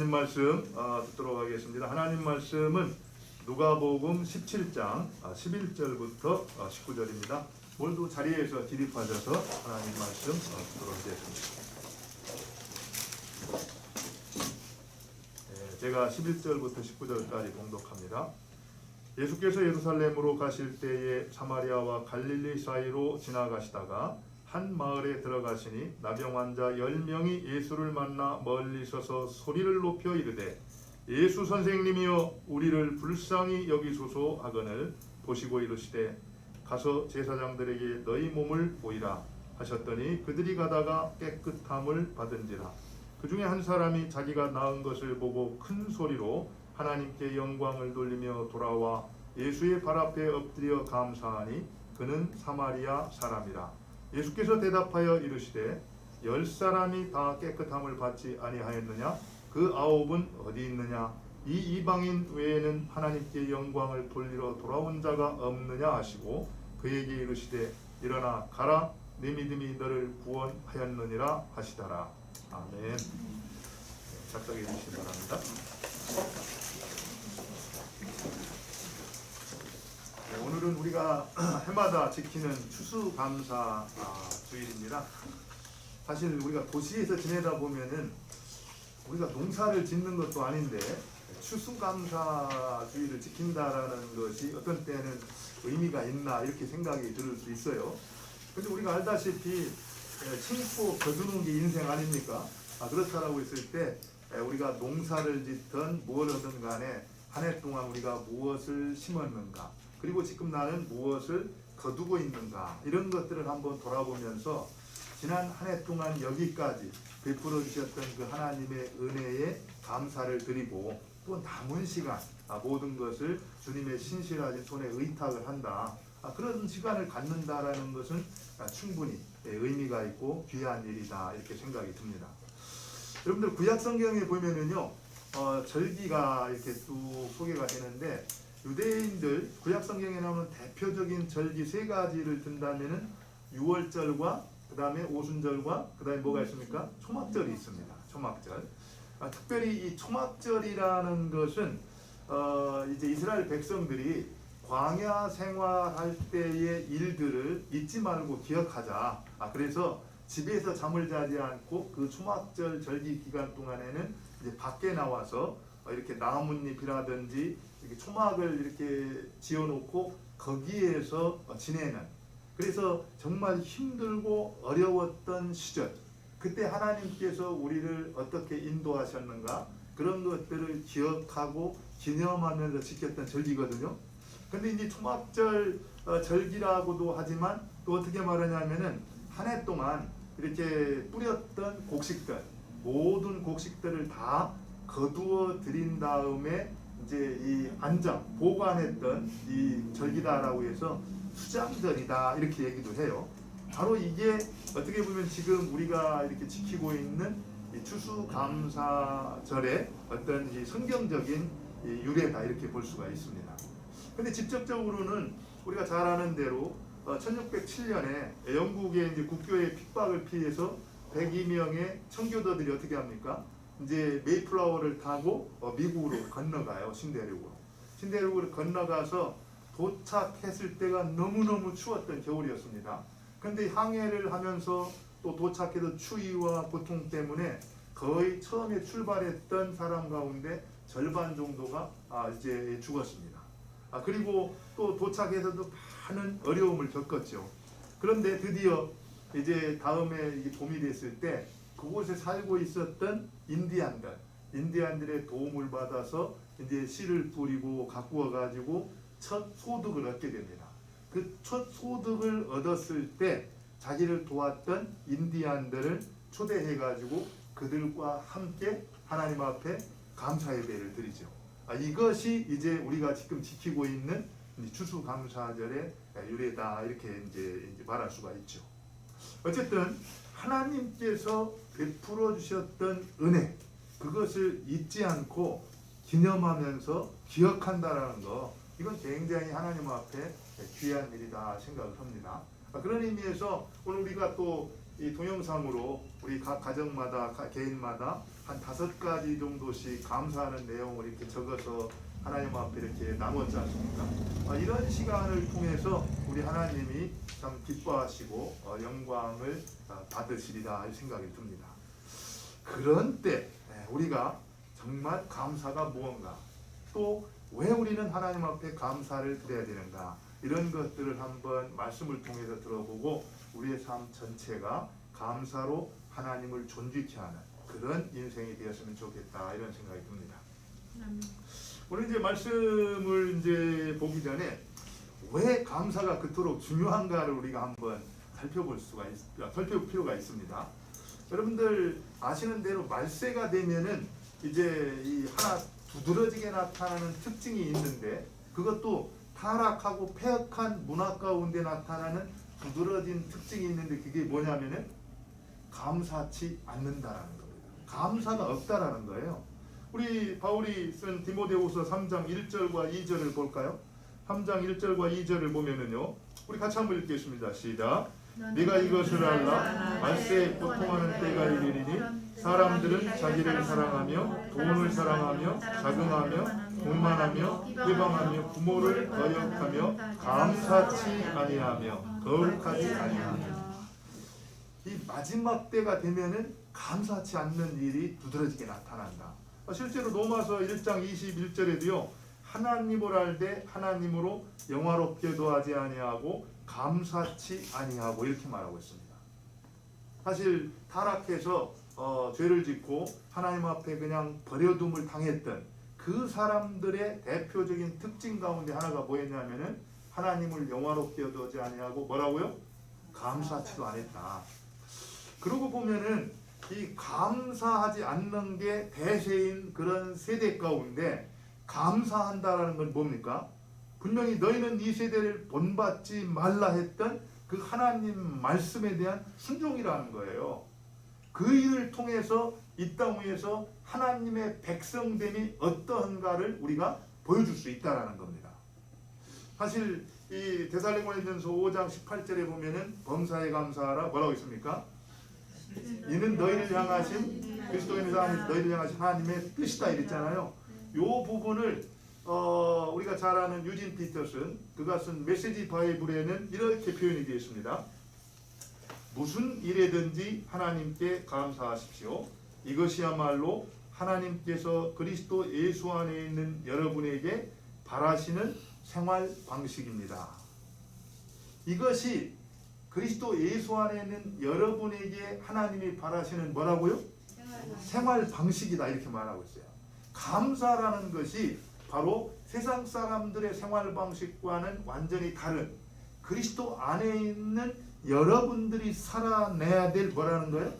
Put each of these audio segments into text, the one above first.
하나님 말씀 듣도록 하겠습니다. 하나님 말씀은 누가복음 17장 11절부터 19절입니다. 모두 자리에서 기립하셔서 하나님 말씀 듣도록 하겠습니다. 제가 11절부터 19절까지 봉독합니다. 예수께서 예루살렘으로 가실 때에 사마리아와 갈릴리 사이로 지나가시다가 한 마을에 들어가시니 나병 환자 10명이 예수를 만나 멀리 서서 소리를 높여 이르되 예수 선생님이여 우리를 불쌍히 여기소서 하거늘 보시고 이르시되 가서 제사장들에게 너희 몸을 보이라 하셨더니 그들이 가다가 깨끗함을 받은지라. 그 중에 한 사람이 자기가 나은 것을 보고 큰 소리로 하나님께 영광을 돌리며 돌아와 예수의 발 앞에 엎드려 감사하니 그는 사마리아 사람이라. 예수께서 대답하여 이르시되 10사람이 다 깨끗함을 받지 아니하였느냐? 그 9은 어디 있느냐? 이 이방인 외에는 하나님께 영광을 돌리러 돌아온 자가 없느냐 하시고 그에게 이르시되 일어나 가라 네 믿음이 너를 구원하였느니라 하시더라. 아멘. 작성해 주시기 바랍니다. 오늘은 우리가 해마다 지키는 추수감사 주일입니다. 사실 우리가 도시에서 지내다 보면은 우리가 농사를 짓는 것도 아닌데 추수감사 주일을 지킨다라는 것이 어떤 때는 의미가 있나 이렇게 생각이 들 수 있어요. 그런데 우리가 알다시피 심고 거두는 게 인생 아닙니까? 그렇다라고 했을 때 우리가 농사를 짓든 뭘 하든 간에 한 해 동안 우리가 무엇을 심었는가, 그리고 지금 나는 무엇을 거두고 있는가, 이런 것들을 한번 돌아보면서 지난 한 해 동안 여기까지 베풀어 주셨던 그 하나님의 은혜에 감사를 드리고 또 남은 시간 모든 것을 주님의 신실하신 손에 의탁을 한다. 그런 시간을 갖는다라는 것은 충분히 의미가 있고 귀한 일이다 이렇게 생각이 듭니다. 여러분들 구약 성경에 보면은요 절기가 이렇게 쭉 소개가 되는데 유대인들 구약 성경에 나오는 대표적인 절기 3가지를 든다면은 유월절과 그 다음에 오순절과 그 다음에 뭐가 있습니까? 초막절이 있습니다. 초막절. 특별히 이 초막절이라는 것은 이제 이스라엘 백성들이 광야 생활할 때의 일들을 잊지 말고 기억하자. 그래서 집에서 잠을 자지 않고 그 초막절 절기 기간 동안에는 이제 밖에 나와서 이렇게 나뭇잎이라든지 이렇게 초막을 이렇게 지어놓고 거기에서 지내는, 그래서 정말 힘들고 어려웠던 시절, 그때 하나님께서 우리를 어떻게 인도하셨는가 그런 것들을 기억하고 기념하면서 지켰던 절기거든요. 근데 이제 초막절 절기라고도 하지만 또 어떻게 말하냐면은 한 해 동안 이렇게 뿌렸던 곡식들, 모든 곡식들을 다 거두어 드린 다음에 이제 이 안장 보관했던 이 절기다라고 해서 수장절이다 이렇게 얘기도 해요. 바로 이게 어떻게 보면 지금 우리가 이렇게 지키고 있는 이 추수감사절의 어떤 이 성경적인 이 유래다 이렇게 볼 수가 있습니다. 근데 직접적으로는 우리가 잘 아는 대로 1607년에 영국의 이제 국교의 핍박을 피해서 102명의 청교도들이 어떻게 합니까? 이제 메이플라워를 타고 미국으로 건너가요. 신대륙으로 건너가서 도착했을 때가 너무너무 추웠던 겨울이었습니다. 근데 항해를 하면서 또 도착해서 추위와 고통 때문에 거의 처음에 출발했던 사람 가운데 절반 정도가 이제 죽었습니다. 그리고 또 도착해서도 많은 어려움을 겪었죠. 그런데 드디어 이제 다음에 봄이 됐을 때 그곳에 살고 있었던 인디안들의 도움을 받아서 이제 씨를 뿌리고 가꾸어 가지고 첫 소득을 얻게 됩니다. 그 첫 소득을 얻었을 때 자기를 도왔던 인디안들을 초대해 가지고 그들과 함께 하나님 앞에 감사 예배를 드리죠. 이것이 이제 우리가 지금 지키고 있는 추수감사절의 유래다 이렇게 이제 말할 수가 있죠. 어쨌든 하나님께서 베풀어 주셨던 은혜, 그것을 잊지 않고 기념하면서 기억한다라는 거, 이건 굉장히 하나님 앞에 귀한 일이다 생각을 합니다. 그런 의미에서 오늘 우리가 또 이 동영상으로 우리 각 가정마다 개인마다 한 5가지 정도씩 감사하는 내용을 이렇게 적어서 하나님 앞에 이렇게 나눴지 않습니까? 이런 시간을 통해서 우리 하나님이 참 기뻐하시고 영광을 받으시리라 할 생각이 듭니다. 그런 때 우리가 정말 감사가 무언가, 또 왜 우리는 하나님 앞에 감사를 드려야 되는가, 이런 것들을 한번 말씀을 통해서 들어보고 우리의 삶 전체가 감사로 하나님을 존귀케 하는 그런 인생이 되었으면 좋겠다, 이런 생각이 듭니다. 오늘 이제 말씀을 이제 보기 전에 왜 감사가 그토록 중요한가를 우리가 한번 살펴볼 필요가 있습니다. 여러분들 아시는 대로 말세가 되면은 이제 이 하나 두드러지게 나타나는 특징이 있는데, 그것도 타락하고 폐역한 문화 가운데 나타나는 두드러진 특징이 있는데, 그게 뭐냐면은 감사치 않는다라는 겁니다. 감사가 없다라는 거예요. 우리 바울이 쓴 디모데후서 3장 1절과 2절을 볼까요? 3장 1절과 2절을 보면은요, 우리 같이 한번 읽겠습니다. 시작. 네가 이것을 알라. 말세에 고통하는 때가 이르리니 사람들은 자기를 사랑하며 돈을 사랑하며 자긍하며 교만하며 비방하며 부모를 거역하며 감사치 아니하며 거룩하지 아니하며. 이 마지막 때가 되면은 감사치 않는 일이 두드러지게 나타난다. 실제로 로마서 1장 21절에도요, 하나님을 알되 하나님으로 영화롭게도 하지 아니하고 감사치 아니하고 이렇게 말하고 있습니다. 사실 타락해서 죄를 짓고 하나님 앞에 그냥 버려둠을 당했던 그 사람들의 대표적인 특징 가운데 하나가 뭐였냐면은 하나님을 영화롭게 하지 아니하고 뭐라고요? 감사치도 안 했다. 그러고 보면은 이 감사하지 않는 게 대세인 그런 세대 가운데 감사한다라는 건 뭡니까? 분명히 너희는 이 세대를 본받지 말라 했던 그 하나님 말씀에 대한 순종이라는 거예요. 그 일을 통해서 이 땅 위에서 하나님의 백성됨이 어떠한가를 우리가 보여줄 수 있다라는 겁니다. 사실 이 데살로니가전서 5장 18절에 보면은 범사에 감사하라 뭐라고 있습니까? 이는 너희를 향하신 그리스도인에서 너희를 향하신 하나님의 뜻이다 이랬잖아요. 이 부분을 우리가 잘 아는 유진 피터슨, 그가 쓴 메시지 바이블에는 이렇게 표현이 되어 있습니다. 무슨 일에든지 하나님께 감사하십시오. 이것이야말로 하나님께서 그리스도 예수 안에 있는 여러분에게 바라시는 생활 방식입니다. 이것이 그리스도 예수 안에 있는 여러분에게 하나님이 바라시는 뭐라고요? 생활 방식이다 이렇게 말하고 있어요. 감사라는 것이 바로 세상 사람들의 생활 방식과는 완전히 다른 그리스도 안에 있는 여러분들이 살아내야 될 뭐라는 거예요?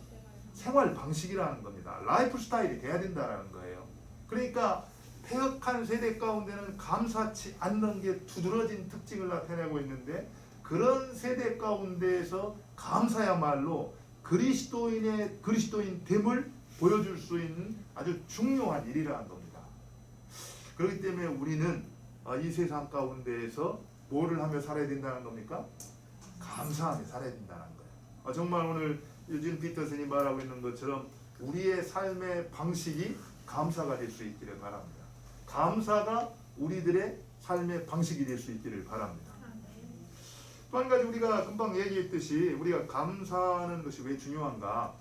생활 방식이라는 겁니다. 라이프 스타일이 돼야 된다는 거예요. 그러니까 폐역한 세대 가운데는 감사치 않는 게 두드러진 특징을 나타내고 있는데, 그런 세대 가운데에서 감사야말로 그리스도인됨을 보여줄 수 있는 아주 중요한 일이라는 겁니다. 그렇기 때문에 우리는 이 세상 가운데에서 뭐를 하며 살아야 된다는 겁니까? 감사하며 살아야 된다는 거예요. 정말 오늘 유진 피터슨이 말하고 있는 것처럼 우리의 삶의 방식이 감사가 될 수 있기를 바랍니다. 감사가 우리들의 삶의 방식이 될 수 있기를 바랍니다. 또 한 가지 우리가 금방 얘기했듯이 우리가 감사하는 것이 왜 중요한가?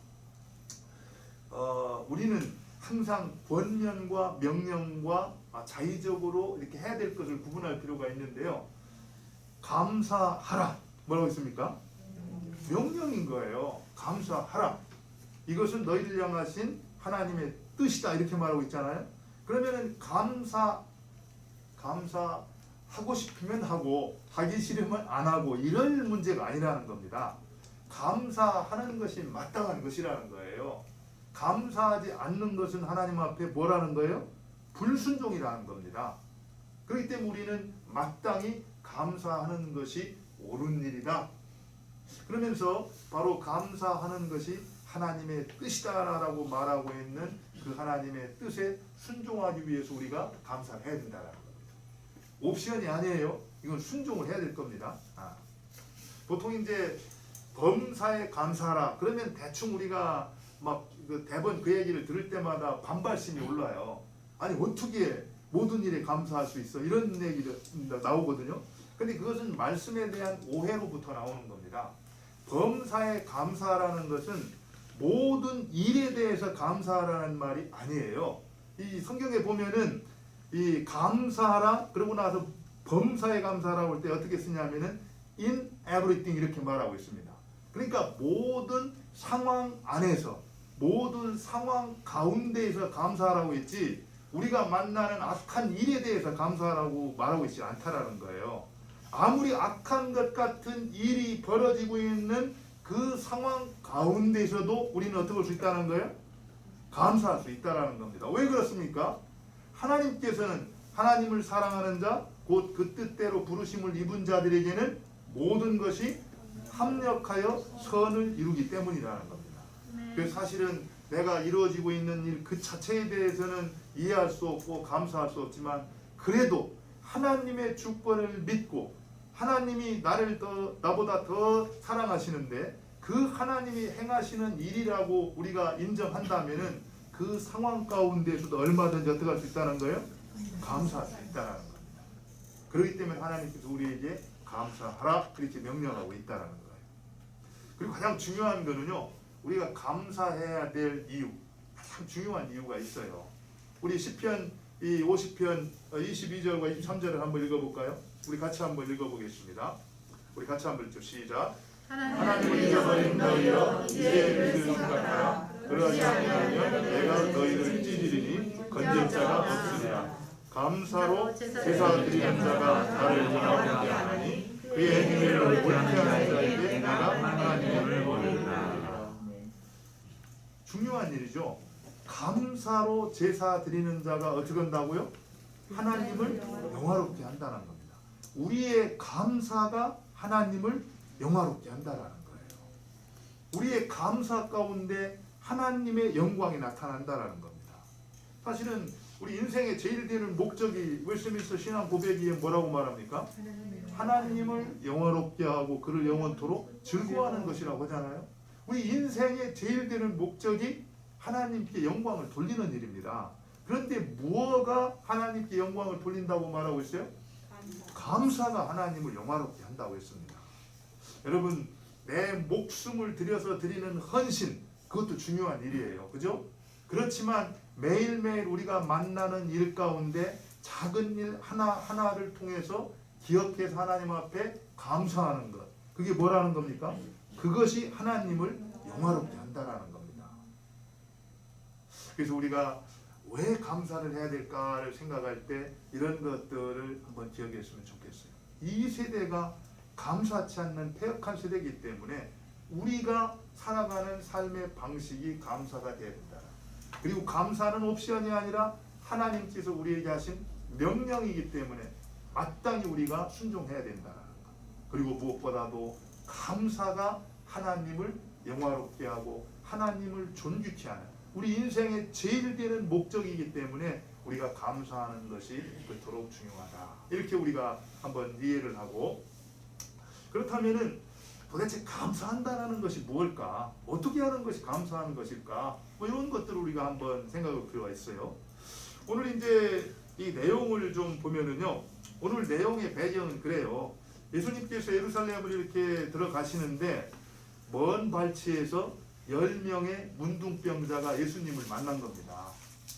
우리는 항상 권면과 명령과 자의적으로 이렇게 해야 될 것을 구분할 필요가 있는데요. 감사하라. 뭐라고 했습니까? 명령인 거예요. 감사하라. 이것은 너희를 향하신 하나님의 뜻이다. 이렇게 말하고 있잖아요. 그러면은 감사하고 싶으면 하고 하기 싫으면 안 하고 이럴 문제가 아니라는 겁니다. 감사하는 것이 마땅한 것이라는 거예요. 감사하지 않는 것은 하나님 앞에 뭐라는 거예요? 불순종이라는 겁니다. 그렇기 때문에 우리는 마땅히 감사하는 것이 옳은 일이다. 그러면서 바로 감사하는 것이 하나님의 뜻이다라고 말하고 있는 그 하나님의 뜻에 순종하기 위해서 우리가 감사를 해야 된다는 겁니다. 옵션이 아니에요. 이건 순종을 해야 될 겁니다. 보통 이제 범사에 감사하라 그러면 대충 우리가 막 그 대번 그 얘기를 들을 때마다 반발심이 올라요. 아니 어떻게 모든 일에 감사할 수 있어? 이런 얘기가 나오거든요. 근데 그것은 말씀에 대한 오해로부터 나오는 겁니다. 범사에 감사라는 것은 모든 일에 대해서 감사하라는 말이 아니에요. 이 성경에 보면은 이 감사하라 그러고 나서 범사에 감사라고 할 때 어떻게 쓰냐면은 in everything 이렇게 말하고 있습니다. 그러니까 모든 상황 안에서 모든 상황 가운데에서 감사하라고 했지 우리가 만나는 악한 일에 대해서 감사하라고 말하고 있지 않다라는 거예요. 아무리 악한 것 같은 일이 벌어지고 있는 그 상황 가운데서도 우리는 어떻게 할 수 있다는 거예요? 감사할 수 있다는 겁니다. 왜 그렇습니까? 하나님께서는 하나님을 사랑하는 자, 곧 그 뜻대로 부르심을 입은 자들에게는 모든 것이 합력하여 선을 이루기 때문이라는 겁니다. 그래서 사실은 내가 이루어지고 있는 일 그 자체에 대해서는 이해할 수 없고 감사할 수 없지만 그래도 하나님의 주권을 믿고 하나님이 나보다 더 사랑하시는데 그 하나님이 행하시는 일이라고 우리가 인정한다면은 그 상황 가운데서도 얼마든지 어떻게 할 수 있다는 거예요? 감사할 수 있다는 겁니다. 그렇기 때문에 하나님께서 우리에게 감사하라 그렇게 명령하고 있다는 거예요. 그리고 가장 중요한 거는요, 우리가 감사해야 될 이유, 가장 중요한 이유가 있어요. 우리 시편 이 50편 22절과 23절을 한번 읽어볼까요? 우리 같이 한번 읽어보겠습니다. 우리 같이 한번 읽죠. 시작. 하나님을 잊어버린 너희여 이제 그를 생각하라. 그러하지 아니하면 내가 너희를 찢으리니 건질 자가 없으랴. 감사로 제사 드리는 자가 나를 원하게 하나니 그의 행위를 옳게 하는 자에게 내가 하나님을 원하리라. 중요한 일이죠. 감사로 제사 드리는 자가 어떻게 한다고요? 하나님을 영화롭게 한다는 겁니다. 우리의 감사가 하나님을 영화롭게 한다는 거예요. 우리의 감사 가운데 하나님의 영광이 나타난다는 겁니다. 사실은 우리 인생의 제일 되는 목적이 웨스트민스터 신앙 고백이 뭐라고 말합니까? 하나님을 영화롭게 하고 그를 영원토록 즐거워하는 것이라고 하잖아요. 우리 인생의 제일 되는 목적이 하나님께 영광을 돌리는 일입니다. 그런데 무엇가 하나님께 영광을 돌린다고 말하고 있어요? 감사가 하나님을 영화롭게 한다고 했습니다. 여러분, 내 목숨을 들여서 드리는 헌신, 그것도 중요한 일이에요. 그죠? 그렇지만 매일매일 우리가 만나는 일 가운데 작은 일 하나하나를 통해서 기억해서 하나님 앞에 감사하는 것, 그게 뭐라는 겁니까? 그것이 하나님을 영화롭게 한다는 겁니다. 그래서 우리가 왜 감사를 해야 될까를 생각할 때 이런 것들을 한번 기억했으면 좋겠어요. 이 세대가 감사치 않는 패역한 세대이기 때문에 우리가 살아가는 삶의 방식이 감사가 되어야 된다. 그리고 감사는 옵션이 아니라 하나님께서 우리에게 하신 명령이기 때문에 마땅히 우리가 순종해야 된다는 것. 그리고 무엇보다도 감사가 하나님을 영화롭게 하고 하나님을 존귀케 하는 우리 인생의 제일 되는 목적이기 때문에 우리가 감사하는 것이 그토록 중요하다. 이렇게 우리가 한번 이해를 하고, 그렇다면은 도대체 감사한다는 것이 무엇일까? 어떻게 하는 것이 감사하는 것일까? 뭐 이런 것들을 우리가 한번 생각할 필요가 있어요. 오늘 이제 이 내용을 좀 보면은요, 오늘 내용의 배경은 그래요. 예수님께서 예루살렘을 이렇게 들어가시는데 먼 발치에서 10명의 문둥병자가 예수님을 만난 겁니다.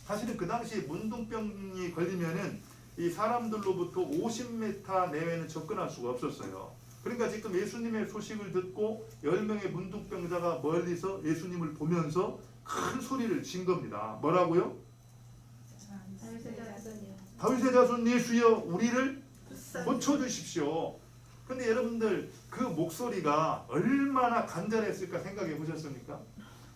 사실은 그 당시 문둥병이 걸리면은 이 사람들로부터 50m 내외는 접근할 수가 없었어요. 그러니까 지금 예수님의 소식을 듣고 10명의 문둥병자가 멀리서 예수님을 보면서 큰 소리를 친 겁니다. 뭐라고요? 다윗의 자손 예수여 우리를 고쳐주십시오. 근데 여러분들 그 목소리가 얼마나 간절했을까 생각해 보셨습니까?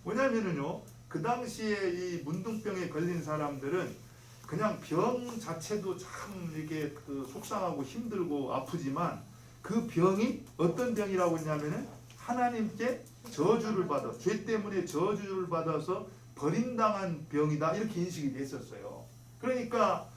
왜냐면은요, 그 당시에 이 문둥병에 걸린 사람들은 그냥 병 자체도 참 이게 속상하고 힘들고 아프지만 그 병이 어떤 병이라고 했냐면은 하나님께 저주를 받아, 죄 때문에 저주를 받아서 버림당한 병이다, 이렇게 인식이 됐었어요. 그러니까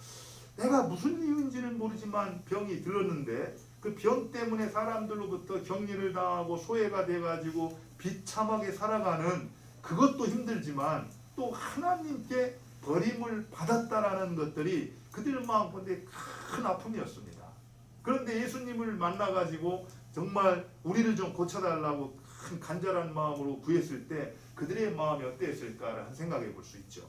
내가 무슨 이유인지는 모르지만 병이 들었는데 그 병 때문에 사람들로부터 격리를 당하고 소외가 돼가지고 비참하게 살아가는 그것도 힘들지만 또 하나님께 버림을 받았다라는 것들이 그들 마음 가운데 큰 아픔이었습니다. 그런데 예수님을 만나가지고 정말 우리를 좀 고쳐달라고 큰 간절한 마음으로 구했을 때 그들의 마음이 어땠을까를 생각해 볼 수 있죠.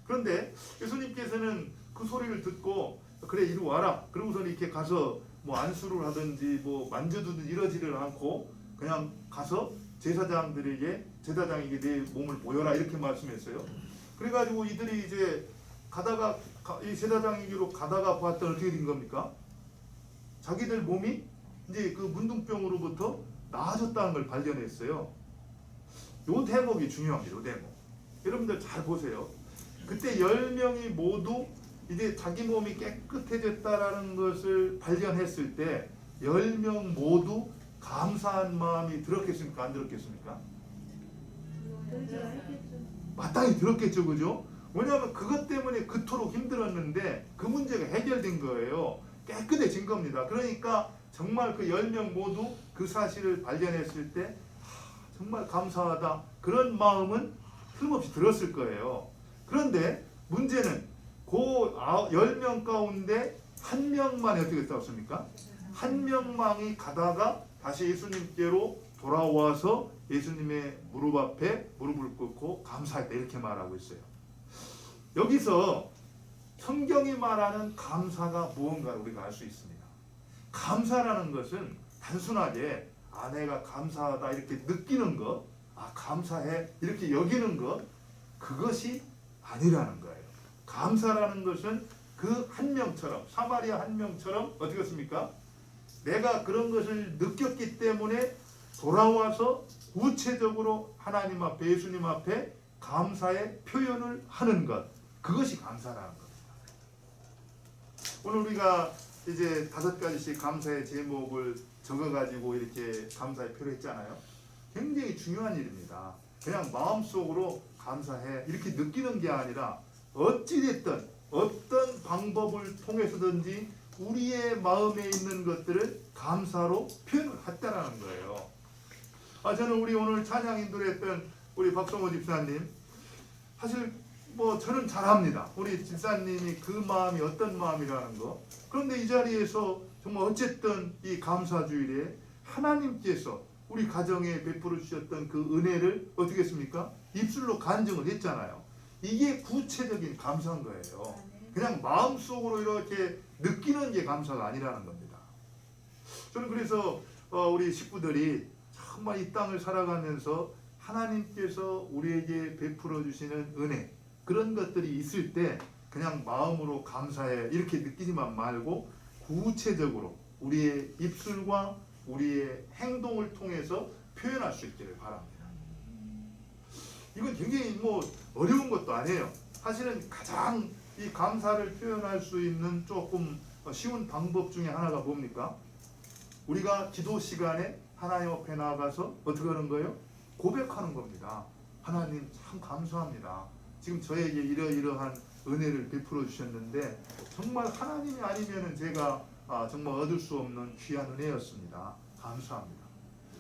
그런데 예수님께서는 그 소리를 듣고 그래 이리 와라. 그러고서 이렇게 가서 뭐 안수를 하든지 뭐 만져두든지 이러지를 않고 그냥 가서 제사장에게 내 몸을 보여라 이렇게 말씀했어요. 그래가지고 이들이 이제 가다가 이 제사장에게로 가다가 봤더니 어떻게 된 겁니까? 자기들 몸이 이제 그 문둥병으로부터 나아졌다는 걸 발견했어요. 요 대목이 중요합니다. 요 대목. 여러분들 잘 보세요. 그때 10명이 모두 이제 자기 몸이 깨끗해졌다라는 것을 발견했을 때 10명 모두 감사한 마음이 들었겠습니까? 안 들었겠습니까? 마땅히 들었겠죠. 그죠? 왜냐하면 그것 때문에 그토록 힘들었는데 그 문제가 해결된 거예요. 깨끗해진 겁니다. 그러니까 정말 그 10명 모두 그 사실을 발견했을 때 정말 감사하다. 그런 마음은 틀림없이 들었을 거예요. 그런데 문제는 그 10명 가운데 한 명만이 어떻게 싸웠습니까? 한 명만이 가다가 다시 예수님께로 돌아와서 예수님의 무릎 앞에 무릎을 꿇고 감사했다 이렇게 말하고 있어요. 여기서 성경이 말하는 감사가 무언가를 우리가 알 수 있습니다. 감사라는 것은 단순하게 내가 감사하다 이렇게 느끼는 것, 감사해 이렇게 여기는 것, 그것이 아니라는 거예요. 감사라는 것은 그 한 명처럼, 사마리아 한 명처럼 어떻게 했습니까? 내가 그런 것을 느꼈기 때문에 돌아와서 구체적으로 하나님 앞에, 예수님 앞에 감사의 표현을 하는 것, 그것이 감사라는 겁니다. 오늘 우리가 이제 5가지씩 감사의 제목을 적어가지고 이렇게 감사의 표를 했잖아요. 굉장히 중요한 일입니다. 그냥 마음속으로 감사해 이렇게 느끼는 게 아니라 어찌됐든 어떤 방법을 통해서든지 우리의 마음에 있는 것들을 감사로 표현을 했다라는 거예요. 저는 우리 오늘 찬양 인도했던 우리 박성호 집사님, 사실 뭐 저는 잘합니다. 우리 집사님이 그 마음이 어떤 마음이라는 거. 그런데 이 자리에서 정말 어쨌든 이 감사주일에 하나님께서 우리 가정에 베풀어 주셨던 그 은혜를 어떻게 했습니까? 입술로 간증을 했잖아요. 이게 구체적인 감사인 거예요. 그냥 마음속으로 이렇게 느끼는 게 감사가 아니라는 겁니다. 저는 그래서 우리 식구들이 정말 이 땅을 살아가면서 하나님께서 우리에게 베풀어 주시는 은혜, 그런 것들이 있을 때 그냥 마음으로 감사해 이렇게 느끼지만 말고 구체적으로 우리의 입술과 우리의 행동을 통해서 표현할 수 있기를 바랍니다. 이건 굉장히 뭐 어려운 것도 아니에요. 사실은 가장 이 감사를 표현할 수 있는 조금 쉬운 방법 중에 하나가 뭡니까? 우리가 기도 시간에 하나님 앞에 나가서 어떻게 하는 거예요? 고백하는 겁니다. 하나님 참 감사합니다. 지금 저에게 이러이러한 은혜를 베풀어 주셨는데 정말 하나님이 아니면은 제가 정말 얻을 수 없는 귀한 은혜였습니다. 감사합니다.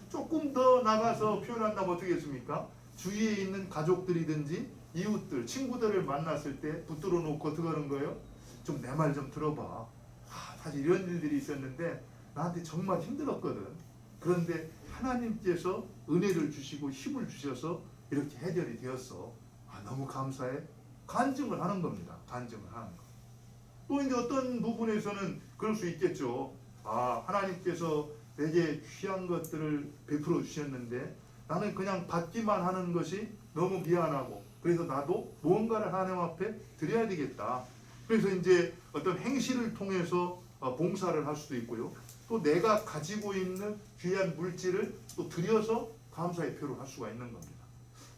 조금 더 나가서 표현한다면 어떻게 했습니까? 주위에 있는 가족들이든지 이웃들, 친구들을 만났을 때 붙들어 놓고 어떻게 하는 거예요? 좀 내 말 좀 들어봐. 사실 이런 일들이 있었는데 나한테 정말 힘들었거든. 그런데 하나님께서 은혜를 주시고 힘을 주셔서 이렇게 해결이 되었어. 너무 감사해. 간증을 하는 겁니다. 간증을 하는 거. 또 이제 어떤 부분에서는 그럴 수 있겠죠. 하나님께서 내게 귀한 것들을 베풀어 주셨는데 나는 그냥 받기만 하는 것이 너무 미안하고 그래서 나도 무언가를 하나님 앞에 드려야 되겠다. 그래서 이제 어떤 행실을 통해서 봉사를 할 수도 있고요. 또 내가 가지고 있는 귀한 물질을 또 드려서 감사의 표를 할 수가 있는 겁니다.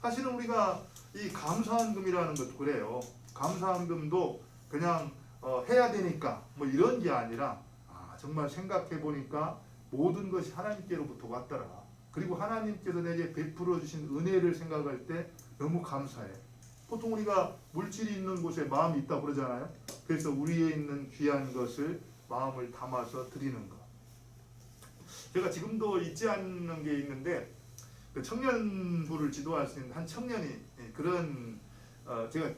사실은 우리가 이 감사헌금이라는 것도 그래요. 감사헌금도 그냥 해야 되니까 뭐 이런 게 아니라 정말 생각해 보니까 모든 것이 하나님께로부터 왔더라. 그리고 하나님께서 내게 베풀어 주신 은혜를 생각할 때 너무 감사해. 보통 우리가 물질이 있는 곳에 마음이 있다고 그러잖아요. 그래서 우리에 있는 귀한 것을 마음을 담아서 드리는 것. 제가 지금도 잊지 않는 게 있는데 그 청년부를 지도할 수 있는 한 청년이 그런 제가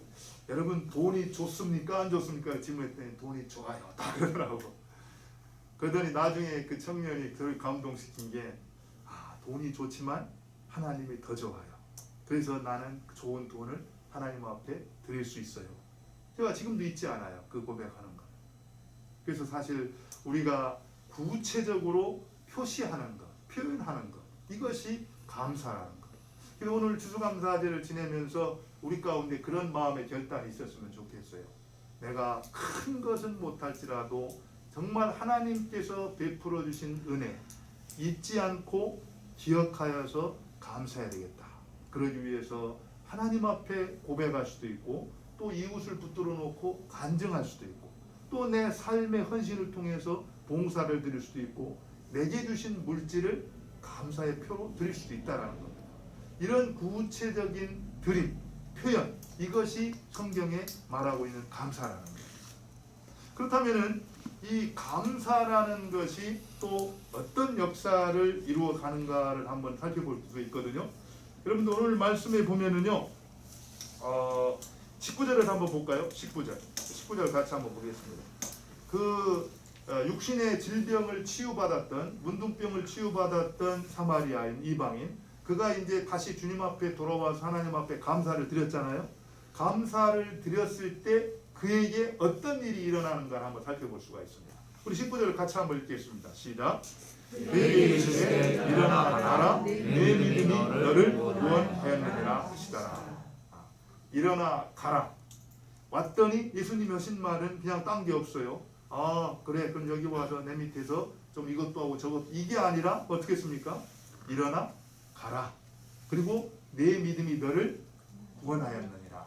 여러분 돈이 좋습니까 안 좋습니까 질문했더니 돈이 좋아요 다 그러더라고. 그러더니 나중에 그 청년이 그걸 감동시킨 게 돈이 좋지만 하나님이 더 좋아요. 그래서 나는 좋은 돈을 하나님 앞에 드릴 수 있어요. 제가 지금도 잊지 않아요. 그 고백하는 거. 그래서 사실 우리가 구체적으로 표시하는 것, 표현하는 것, 이것이 감사라는 것. 그래서 오늘 추수감사제를 지내면서 우리 가운데 그런 마음의 결단이 있었으면 좋겠어요. 내가 큰 것은 못할지라도 정말 하나님께서 베풀어 주신 은혜 잊지 않고 기억하여서 감사해야 되겠다. 그러기 위해서 하나님 앞에 고백할 수도 있고 또 이웃을 붙들어 놓고 간증할 수도 있고 또 내 삶의 헌신을 통해서 봉사를 드릴 수도 있고 내게 주신 물질을 감사의 표로 드릴 수도 있다는 겁니다. 이런 구체적인 드림, 표현, 이것이 성경에 말하고 있는 감사라는 거예요. 그렇다면은 이 감사라는 것이 또 어떤 역사를 이루어가는가를 한번 살펴볼 수가 있거든요. 여러분들 오늘 말씀에 보면은요, 19절을 한번 볼까요? 19절 같이 한번 보겠습니다. 그 육신의 질병을 치유받았던, 문둥병을 치유받았던 사마리아인 이방인, 그가 이제 다시 주님 앞에 돌아와서 하나님 앞에 감사를 드렸잖아요. 감사를 드렸을 때 그에게 어떤 일이 일어나는가 한번 살펴볼 수가 있습니다. 우리 19절을 같이 한번 읽겠습니다. 시작. 내게 이르시되 일어나 가라 내 믿음이 너를 구원하였느니라 하시더라. 일어나 가라. 왔더니 예수님이 하신 말은 그냥 딴 게 없어요. 그래 그럼 여기 와서 내 밑에서 좀 이것도 하고 저것도, 이게 아니라 어떻게 했습니까? 일어나 가라. 그리고 내 믿음이 너를 구원하였느니라.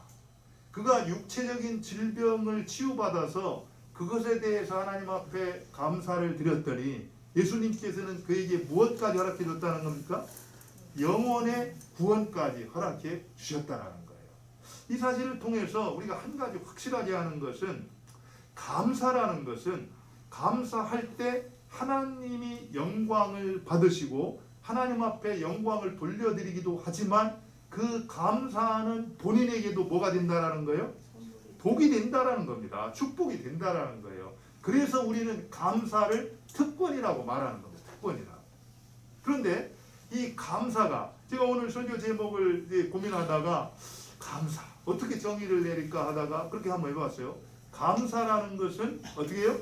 그가 육체적인 질병을 치유받아서 그것에 대해서 하나님 앞에 감사를 드렸더니 예수님께서는 그에게 무엇까지 허락해 줬다는 겁니까? 영혼의 구원까지 허락해 주셨다는 거예요. 이 사실을 통해서 우리가 한 가지 확실하게 하는 것은, 감사라는 것은 감사할 때 하나님이 영광을 받으시고 하나님 앞에 영광을 돌려드리기도 하지만 그 감사는 본인에게도 뭐가 된다라는 거예요? 복이 된다라는 겁니다. 축복이 된다라는 거예요. 그래서 우리는 감사를 특권이라고 말하는 겁니다. 특권이라. 그런데 이 감사가, 제가 오늘 설교 제목을 이제 고민하다가 감사 어떻게 정의를 내릴까 하다가 그렇게 한번 해봤어요. 감사라는 것은 어떻게 해요?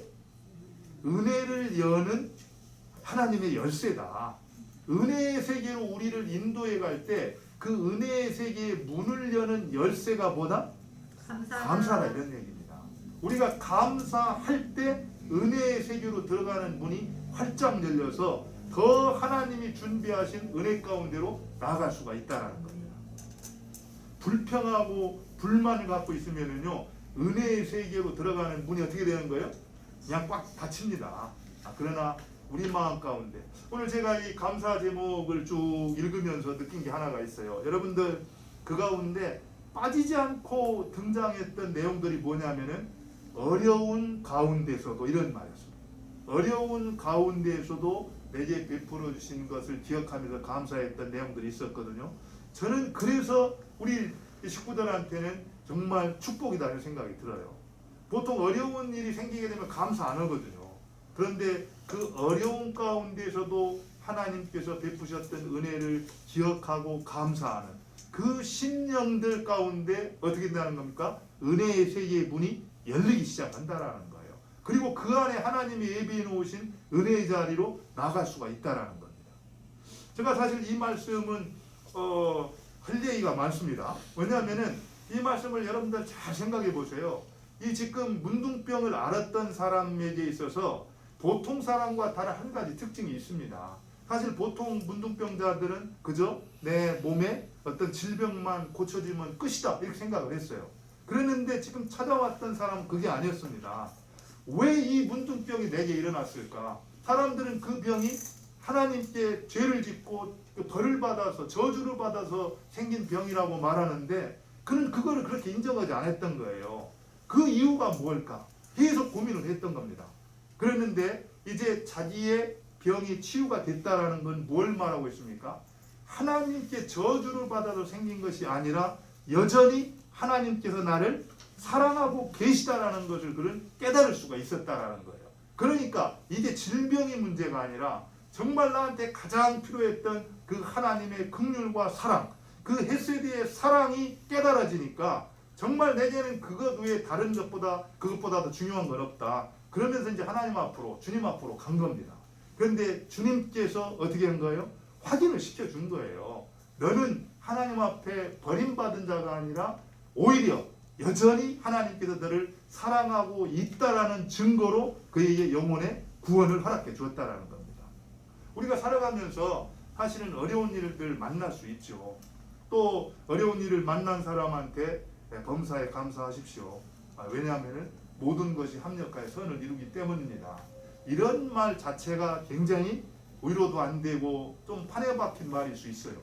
은혜를 여는 하나님의 열쇠다. 은혜의 세계로 우리를 인도해 갈 때 그 은혜의 세계의 문을 여는 열쇠가 뭐다? 감사다, 이런 얘기입니다. 우리가 감사할 때 은혜의 세계로 들어가는 문이 활짝 열려서 더 하나님이 준비하신 은혜 가운데로 나아갈 수가 있다는 겁니다. 불평하고 불만을 갖고 있으면은요, 은혜의 세계로 들어가는 문이 어떻게 되는 거예요? 그냥 꽉 닫힙니다. 그러나 우리 마음 가운데, 오늘 제가 이 감사 제목을 쭉 읽으면서 느낀 게 하나가 있어요. 여러분들 그 가운데 빠지지 않고 등장했던 내용들이 뭐냐면은 어려운 가운데서도, 이런 말이었습니다. 어려운 가운데에서도 내게 베풀어 주신 것을 기억하면서 감사했던 내용들이 있었거든요. 저는 그래서 우리 식구들한테는 정말 축복이라는 생각이 들어요. 보통 어려운 일이 생기게 되면 감사 안 하거든요. 그런데 그 어려운 가운데서도 하나님께서 베푸셨던 은혜를 기억하고 감사하는 그 심령들 가운데 어떻게 된다는 겁니까? 은혜의 세계의 문이 열리기 시작한다라는 거예요. 그리고 그 안에 하나님이 예비해 놓으신 은혜의 자리로 나갈 수가 있다라는 겁니다. 제가 사실 이 말씀은 할 얘기가 많습니다. 왜냐하면은 이 말씀을 여러분들 잘 생각해 보세요. 이 지금 문둥병을 앓았던 사람에게 있어서 보통 사람과 다른 한 가지 특징이 있습니다. 사실 보통 문둥병자들은 그저 내 몸에 어떤 질병만 고쳐지면 끝이다 이렇게 생각을 했어요. 그랬는데 지금 찾아왔던 사람은 그게 아니었습니다. 왜 이 문둥병이 내게 일어났을까? 사람들은 그 병이 하나님께 죄를 짓고 벌을 받아서 저주를 받아서 생긴 병이라고 말하는데 그는 그거를 그렇게 인정하지 않았던 거예요. 그 이유가 뭘까? 계속 고민을 했던 겁니다. 그랬는데 이제 자기의 병이 치유가 됐다라는 건 뭘 말하고 있습니까? 하나님께 저주를 받아서 생긴 것이 아니라 여전히 하나님께서 나를 사랑하고 계시다라는 것을 그는 깨달을 수가 있었다라는 거예요. 그러니까 이게 질병이 문제가 아니라 정말 나한테 가장 필요했던 그 하나님의 긍휼과 사랑, 그 헤세드의 사랑이 깨달아지니까 정말 내게는 그것 외에 다른 것보다 그것보다 더 중요한 건 없다. 그러면서 이제 하나님 앞으로, 주님 앞으로 간 겁니다. 그런데 주님께서 어떻게 한 거예요? 확인을 시켜준 거예요. 너는 하나님 앞에 버림받은 자가 아니라 오히려 여전히 하나님께서 너를 사랑하고 있다라는 증거로 그에게 영혼의 구원을 허락해 주었다라는 겁니다. 우리가 살아가면서 사실은 어려운 일들 만날 수 있죠. 또 어려운 일을 만난 사람한테 범사에 감사하십시오. 왜냐하면 모든 것이 합력하여 선을 이루기 때문입니다. 이런 말 자체가 굉장히 위로도 안 되고 좀 판에 박힌 말일 수 있어요.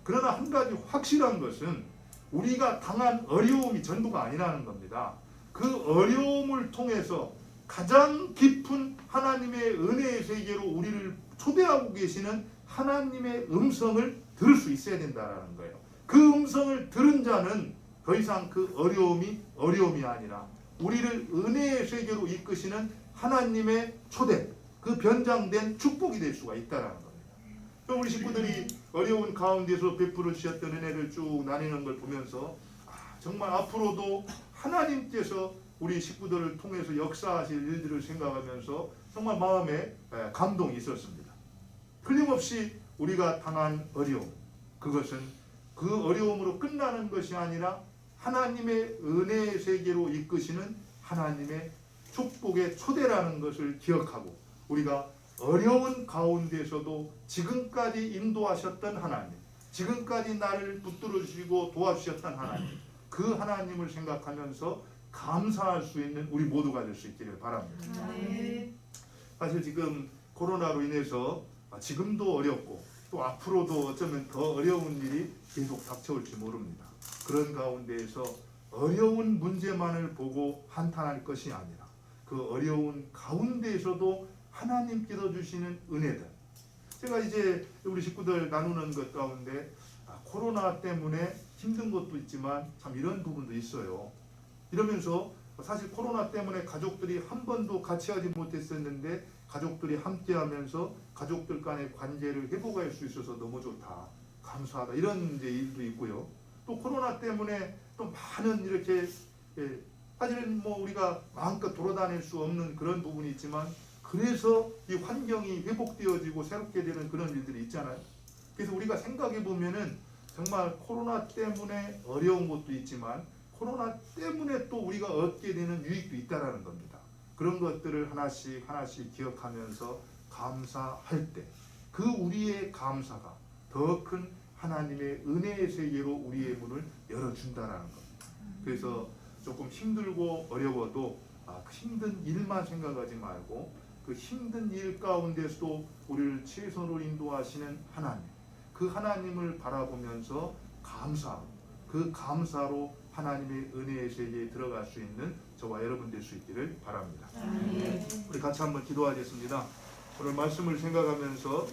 그러나 한 가지 확실한 것은 우리가 당한 어려움이 전부가 아니라는 겁니다. 그 어려움을 통해서 가장 깊은 하나님의 은혜의 세계로 우리를 초대하고 계시는 하나님의 음성을 들을 수 있어야 된다는 거예요. 그 음성을 들은 자는 더 이상 그 어려움이 아니라 우리를 은혜의 세계로 이끄시는 하나님의 초대, 그 변장된 축복이 될 수가 있다는 겁니다. 우리 식구들이 어려운 가운데서 베풀어 주셨던 은혜를 쭉 나뉘는 걸 보면서 정말 앞으로도 하나님께서 우리 식구들을 통해서 역사하실 일들을 생각하면서 정말 마음에 감동이 있었습니다. 틀림없이 우리가 당한 어려움, 그것은 그 어려움으로 끝나는 것이 아니라 하나님의 은혜의 세계로 이끄시는 하나님의 축복의 초대라는 것을 기억하고 우리가 어려운 가운데서도 지금까지 인도하셨던 하나님, 지금까지 나를 붙들어 주시고 도와주셨던 하나님, 그 하나님을 생각하면서 감사할 수 있는 우리 모두가 될 수 있기를 바랍니다. 사실 지금 코로나로 인해서 지금도 어렵고 또 앞으로도 어쩌면 더 어려운 일이 계속 닥쳐올지 모릅니다. 그런 가운데에서 어려운 문제만을 보고 한탄할 것이 아니라 그 어려운 가운데에서도 하나님께서 주시는 은혜들, 제가 이제 우리 식구들 나누는 것 가운데 코로나 때문에 힘든 것도 있지만 참 이런 부분도 있어요. 이러면서 사실 코로나 때문에 가족들이 한 번도 같이 하지 못했었는데 가족들이 함께하면서 가족들 간의 관계를 회복할 수 있어서 너무 좋다, 감사하다, 이런 이제 일도 있고요. 또 코로나 때문에 또 많은 이렇게 사실은 뭐 우리가 마음껏 돌아다닐 수 없는 그런 부분이 있지만 그래서 이 환경이 회복되어지고 새롭게 되는 그런 일들이 있잖아요. 그래서 우리가 생각해 보면은 정말 코로나 때문에 어려운 것도 있지만 코로나 때문에 또 우리가 얻게 되는 유익도 있다라는 겁니다. 그런 것들을 하나씩 하나씩 기억하면서 감사할 때 그 우리의 감사가 더 큰 하나님의 은혜의 세계로 우리의 문을 열어준다라는 겁니다. 그래서 조금 힘들고 어려워도 그 힘든 일만 생각하지 말고 그 힘든 일 가운데서도 우리를 최선으로 인도하시는 하나님, 그 하나님을 바라보면서 감사하고 그 감사로 하나님의 은혜의 세계에 들어갈 수 있는 저와 여러분 될 수 있기를 바랍니다. 우리 같이 한번 기도하겠습니다. 오늘 말씀을 생각하면서